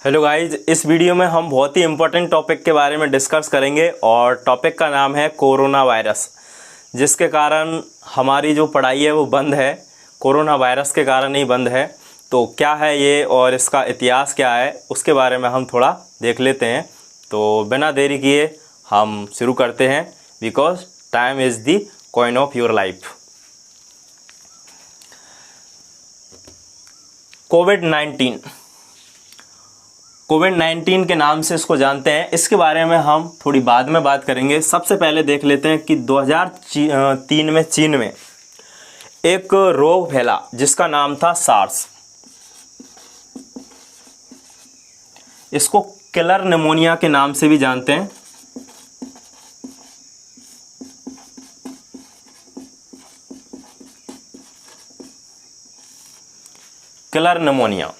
Hello guys, इस video में हम बहुत ही इम्पोर्टेंट टॉपिक के बारे में डिस्कस करेंगे और टॉपिक का नाम है कोरोना वायरस, जिसके कारण हमारी जो पढ़ाई है वो बंद है। कोरोना वायरस के कारण ही बंद है। तो क्या है ये और इसका इतिहास क्या है उसके बारे में हम थोड़ा देख लेते हैं। तो बिना देरी किए हम शुरू करते हैं, because time is the coin of your life. कोविड-19 के नाम से इसको जानते हैं। इसके बारे में हम थोड़ी बाद में बात करेंगे। सबसे पहले देख लेते हैं कि 2003 में चीन में एक रोग फैला जिसका नाम था सार्स। इसको किलर निमोनिया के नाम से भी जानते हैं। किलर निमोनिया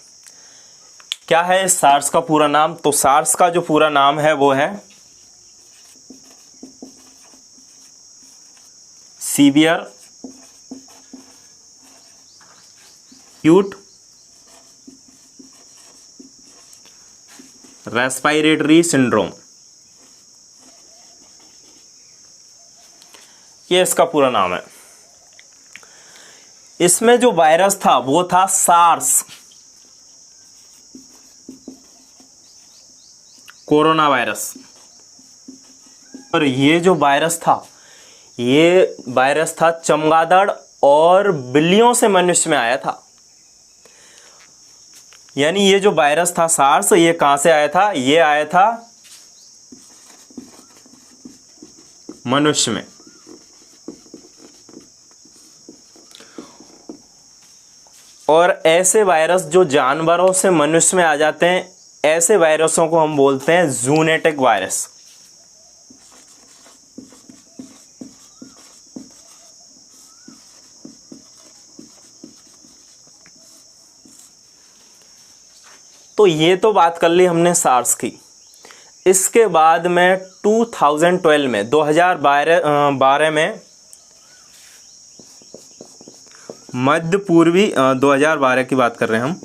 क्या है सार्स का पूरा नाम? तो सार्स का जो पूरा नाम है वो है सीवियर एक्यूट रेस्पिरेटरी सिंड्रोम। ये इसका पूरा नाम है। इसमें जो वायरस था वो था सार्स कोरोना वायरस। और ये जो वायरस था चमगादड़ और बिल्लियों से मनुष्य में आया था। यानी ये जो वायरस था सार्स, ये कहां से आया था? ये आया था मनुष्य में। और ऐसे वायरस जो जानवरों से मनुष्य में आ जाते हैं, ऐसे वायरसों को हम बोलते हैं जूनोटिक वायरस। तो ये तो बात कर ली हमने सार्स की। इसके बाद में 2012 में 2012 में मध्य पूर्वी 2012 की बात कर रहे हैं हम।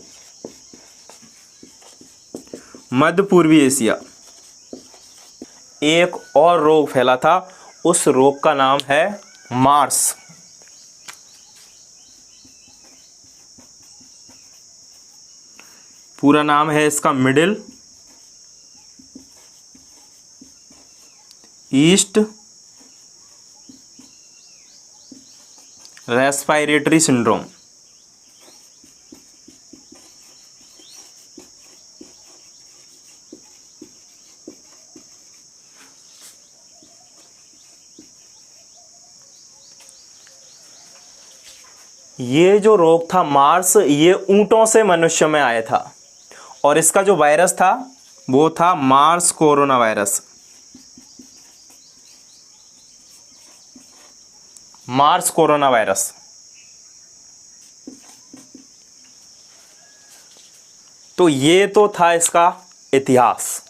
मध्य पूर्वी एशिया एक और रोग फैला था। उस रोग का नाम है मार्स। पूरा नाम है इसका मिडिल ईस्ट रेस्पिरेटरी सिंड्रोम। ये जो रोग था मार्स, ये ऊंटों से मनुष्य में आया था और इसका जो वायरस था वो था Mars corona virus. Mars corona virus. तो ये तो था इसका इतिहास।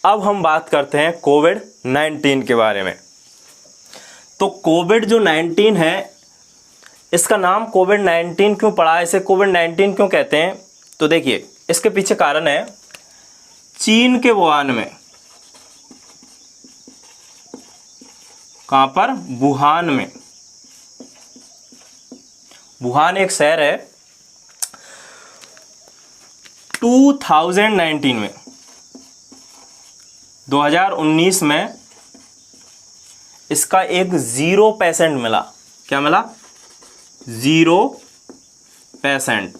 अब हम बात करते हैं कोविड-19 के बारे में। तो कोविड जो 19 है, इसका नाम कोविड-19 क्यों पड़ा, इसे कोविड-19 क्यों कहते हैं? तो देखिए, इसके पीछे कारण है चीन के वुहान में। कहां पर? वुहान में। वुहान एक शहर है। 2019 में 2019 में इसका एक 0% मिला। क्या मिला? 0%।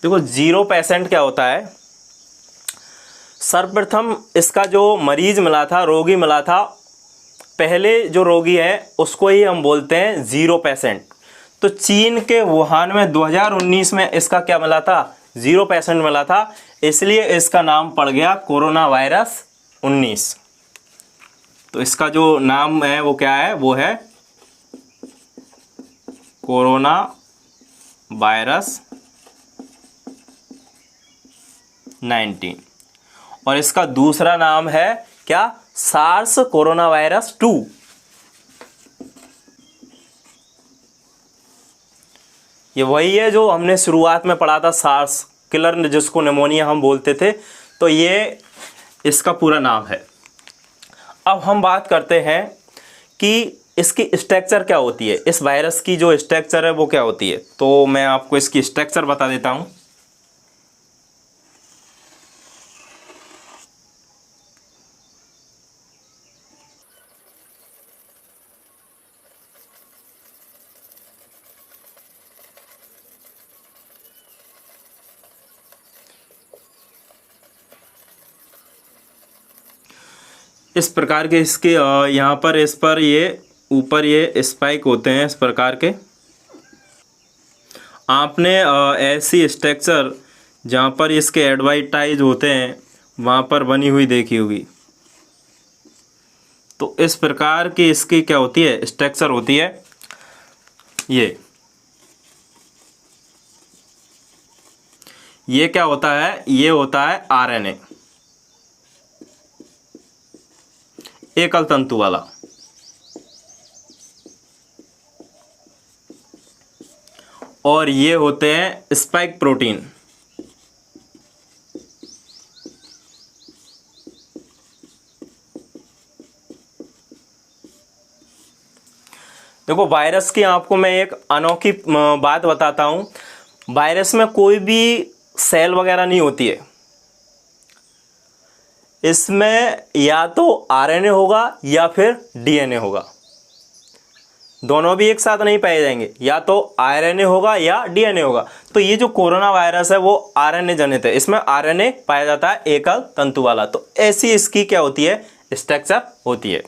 देखो 0% क्या होता है। सर्वप्रथम इसका जो मरीज मिला था, रोगी मिला था, पहले जो रोगी है उसको ही हम बोलते हैं 0%। तो चीन के वुहान में 2019 में इसका क्या मिला था? 0% मिला था, इसलिए इसका नाम पड़ गया कोरोना वायरस 19। तो इसका जो नाम है वो क्या है? वो है कोरोना वायरस 19। और इसका दूसरा नाम है क्या? SARS corona virus 2। ये वही है जो हमने शुरुआत में पढ़ा था, सार्स किलर, जिसको निमोनिया हम बोलते थे। तो ये इसका पूरा नाम है। अब हम बात करते हैं कि इसकी स्ट्रक्चर क्या होती है, इस वायरस की जो स्ट्रक्चर है वो क्या होती है। तो मैं आपको इसकी स्ट्रक्चर बता देता हूँ। इस प्रकार के इसके यहाँ पर इस पर ये ऊपर ये स्पाइक होते हैं इस प्रकार के। आपने ऐसी स्ट्रक्चर जहाँ पर इसके एडवर्टाइज होते हैं वहाँ पर बनी हुई देखी होगी। तो इस प्रकार की इसकी क्या होती है, स्ट्रक्चर होती है। ये क्या होता है, ये होता है आरएनए, एकल तंतु वाला। और ये होते हैं स्पाइक प्रोटीन। देखो वायरस की आपको मैं एक अनोखी बात बताता हूं। वायरस में कोई भी सेल वगैरह नहीं होती है। इसमें या तो आरएनए होगा या फिर डीएनए होगा, दोनों भी एक साथ नहीं पाए जाएंगे। या तो आरएनए होगा या डीएनए होगा। तो ये जो कोरोना वायरस है वो आरएनए जनित है, इसमें आरएनए पाया जाता है, एकल तंतु वाला। तो ऐसी इसकी क्या होती है, स्ट्रक्चर होती है।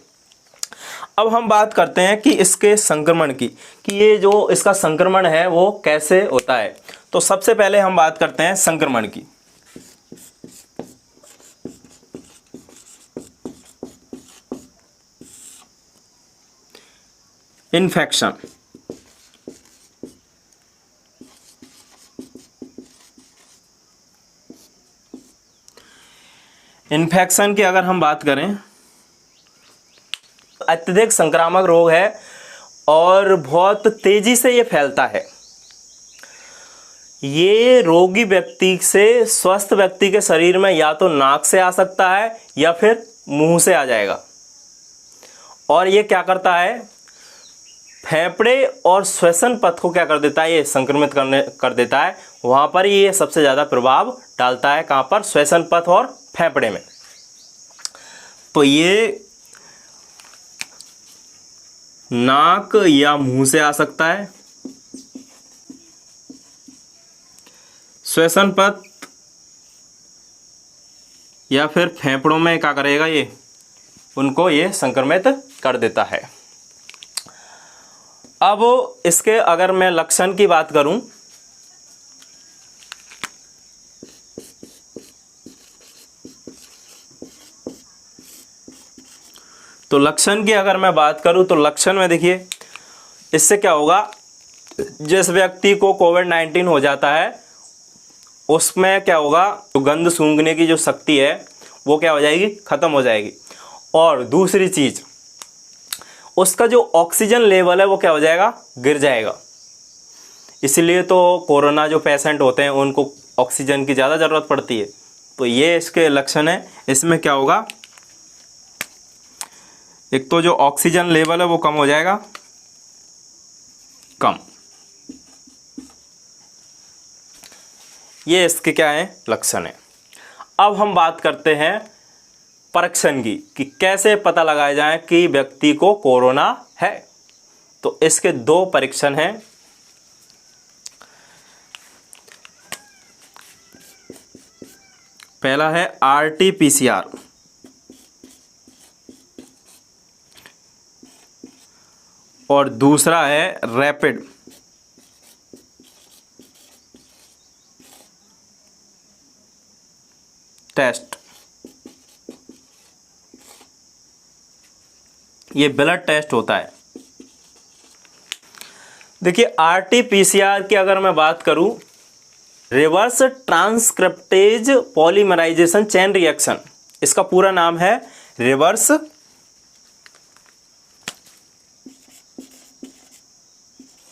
अब हम बात करते हैं कि इसके संक्रमण की, कि ये जो इसका संक्रमण है वो कैसे होता है। तो सबसे पहले हम बात करते हैं संक्रमण की। इन्फेक्शन। इन्फेक्शन की अगर हम बात करें, अत्यधिक संक्रामक रोग है और बहुत तेजी से ये फैलता है। ये रोगी व्यक्ति से स्वस्थ व्यक्ति के शरीर में या तो नाक से आ सकता है या फिर मुंह से आ जाएगा। और ये क्या करता है, फेफड़े और श्वसन पथ को क्या कर देता है, ये संक्रमित कर देता है। वहाँ पर ये सबसे ज़्यादा प्रभाव डालता है, कहाँ पर, श्वसन पथ और फेफड़े में। तो ये नाक या मुंह से आ सकता है, श्वसन पथ या फिर फेफड़ों में क्या करेगा, ये उनको ये संक्रमित कर देता है। अब इसके अगर मैं लक्षण की बात करूं, तो लक्षण की अगर मैं बात करूं तो लक्षण में देखिए, इससे क्या होगा, जिस व्यक्ति को कोविड-19 हो जाता है उसमें क्या होगा, तो गंध सूंघने की जो शक्ति है वो क्या हो जाएगी, खत्म हो जाएगी। और दूसरी चीज, उसका जो ऑक्सीजन लेवल है वो क्या हो जाएगा, गिर जाएगा। इसलिए तो कोरोना जो पेशेंट होते हैं उनको ऑक्सीजन की ज़्यादा ज़रूरत पड़ती है। तो ये इसके लक्षण है। इसमें क्या होगा, एक तो जो ऑक्सीजन लेवल है वो कम हो जाएगा, कम। ये इसके क्या है, लक्षण है। अब हम बात करते हैं परीक्षण की, कि कैसे पता लगाया जाए कि व्यक्ति को कोरोना है। तो इसके दो परीक्षण हैं। पहला है RT-PCR और दूसरा है रैपिड टेस्ट। ये ब्लड टेस्ट होता है। देखिए RT-PCR की अगर मैं बात करूं, reverse transcriptase polymerization chain reaction, इसका पूरा नाम है reverse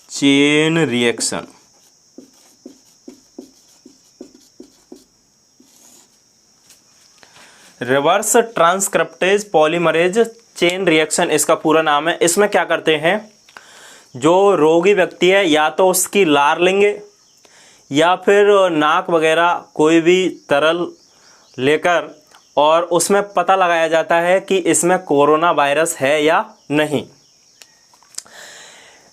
chain reaction. Reverse transcriptase polymerase chain reaction इसका पूरा नाम है। इसमें क्या करते हैं, जो रोगी व्यक्ति है या तो उसकी लार लेंगे या फिर नाक वगैरह कोई भी तरल लेकर और उसमें पता लगाया जाता है कि इसमें कोरोना वायरस है या नहीं।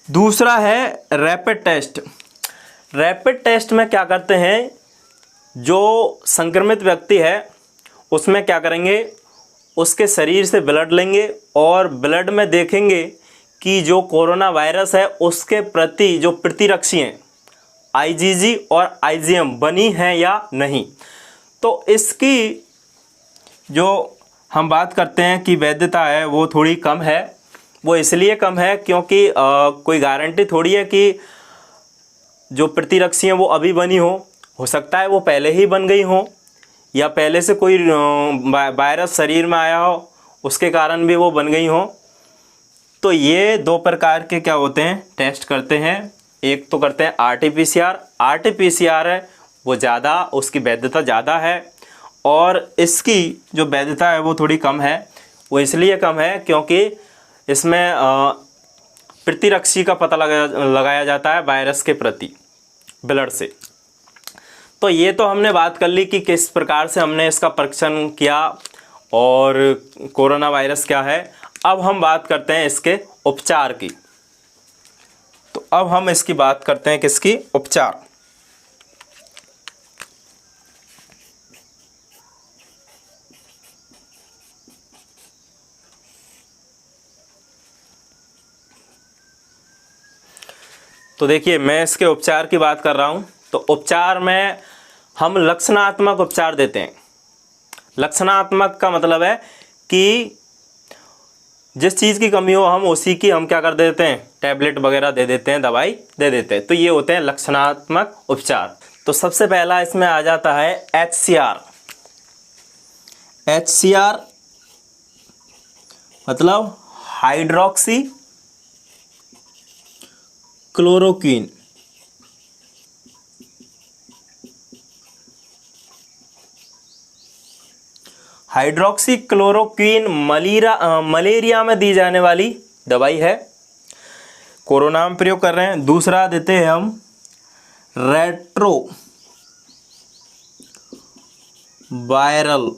दूसरा है रैपिड टेस्ट। रैपिड टेस्ट में क्या करते हैं, जो संक्रमित व्यक्ति है उसमें क्या करेंगे, उसके शरीर से ब्लड लेंगे और ब्लड में देखेंगे कि जो कोरोना वायरस है उसके प्रति जो प्रतिरक्षी हैं आईजीजी और आईजीएम बनी हैं या नहीं। तो इसकी जो हम बात करते हैं कि वैधता है वो थोड़ी कम है। वो इसलिए कम है क्योंकि कोई गारंटी थोड़ी है कि जो प्रतिरक्षी हैं वो अभी बनी हो सकता है वो पहले ही बन गई हो या पहले से कोई वायरस शरीर में आया हो उसके कारण भी वो बन गई हो। तो ये दो प्रकार के क्या होते हैं, टेस्ट करते हैं। एक तो करते हैं आरटीपीसीआर। आरटीपीसीआर है वो ज़्यादा, उसकी वैधता ज़्यादा है और इसकी जो वैधता है वो थोड़ी कम है। वो इसलिए कम है क्योंकि इसमें प्रतिरक्षी का पता लगाया जाता है वायरस के प्रति ब्लड से। तो ये तो हमने बात कर ली कि किस प्रकार से हमने इसका परीक्षण किया और कोरोना वायरस क्या है। अब हम बात करते हैं इसके उपचार की। तो अब हम इसकी बात करते हैं किसकी, उपचार। तो देखिए मैं इसके उपचार की बात कर रहा हूँ। तो उपचार में हम लक्षणात्मक उपचार देते हैं। लक्षणात्मक का मतलब है कि जिस चीज़ की कमी हो हम उसी की हम क्या कर देते हैं, टैबलेट वगैरह दे देते हैं, दवाई दे देते हैं। तो ये होते हैं लक्षणात्मक उपचार। तो सबसे पहला इसमें आ जाता है HCR। HCR मतलब hydroxy chloroquine. Hydroxy chloroquine malaria में दी जाने वाली दवाई है, कोरोना में प्रयोग कर रहे हैं। दूसरा देते हैं हम रेट्रो वायरल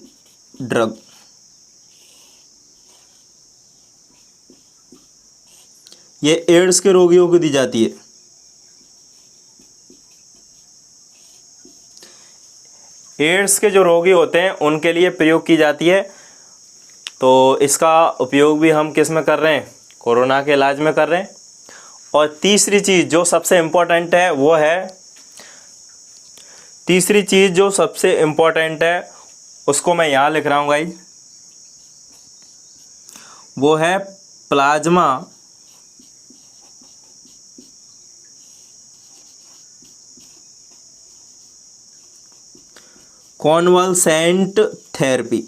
ड्रग। ये एड्स के रोगियों को दी जाती है। एड्स के जो रोगी होते हैं उनके लिए प्रयोग की जाती है। तो इसका उपयोग भी हम किस में कर रहे हैं, कोरोना के इलाज में कर रहे हैं। और तीसरी चीज़ जो सबसे इम्पोर्टेंट है वो है, तीसरी चीज़ जो सबसे इम्पोर्टेंट है उसको मैं यहाँ लिख रहा हूँ गाइस, वो है प्लाज्मा कॉन्वाल्सेंट थेरेपी।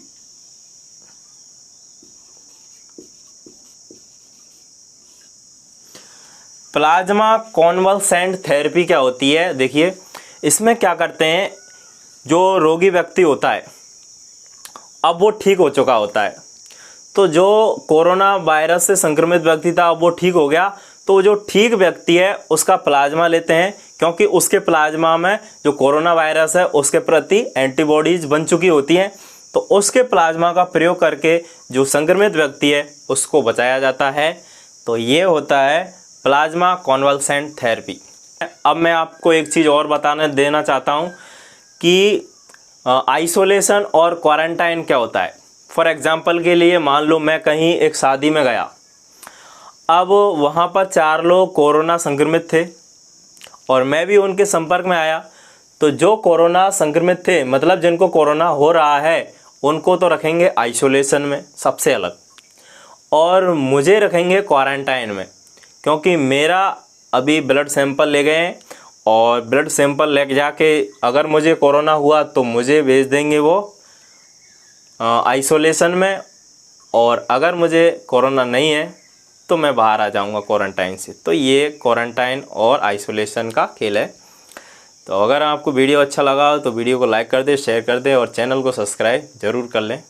प्लाज्मा कॉन्वाल्सेंट थेरेपी क्या होती है, देखिए इसमें क्या करते हैं, जो रोगी व्यक्ति होता है अब वो ठीक हो चुका होता है। तो जो कोरोना वायरस से संक्रमित व्यक्ति था अब वो ठीक हो गया, तो जो ठीक व्यक्ति है उसका प्लाज्मा लेते हैं क्योंकि उसके प्लाज्मा में जो कोरोना वायरस है उसके प्रति एंटीबॉडीज बन चुकी होती हैं। तो उसके प्लाज्मा का प्रयोग करके जो संक्रमित व्यक्ति है उसको बचाया जाता है। तो ये होता है प्लाज्मा कॉन्वाल्सेंट थेरेपी। अब मैं आपको एक चीज़ और बताने देना चाहता हूँ कि आइसोलेशन और क्वारंटाइन क्या होता है। फॉर एग्जांपल के लिए मान लो मैं कहीं एक शादी में गया, अब वहाँ पर 4 लोग कोरोना संक्रमित थे और मैं भी उनके संपर्क में आया। तो जो कोरोना संक्रमित थे मतलब जिनको कोरोना हो रहा है उनको तो रखेंगे आइसोलेशन में सबसे अलग, और मुझे रखेंगे क्वारंटाइन में क्योंकि मेरा अभी ब्लड सैंपल ले गए हैं और ब्लड सैंपल ले जाके अगर मुझे कोरोना हुआ तो मुझे भेज देंगे वो आइसोलेशन में, और अगर मुझे कोरोना नहीं है तो मैं बाहर आ जाऊंगा क्वारंटाइन से। तो ये क्वारंटाइन और आइसोलेशन का खेल है। तो अगर आपको वीडियो अच्छा लगा हो तो वीडियो को लाइक कर दें, शेयर कर दें और चैनल को सब्सक्राइब ज़रूर कर लें।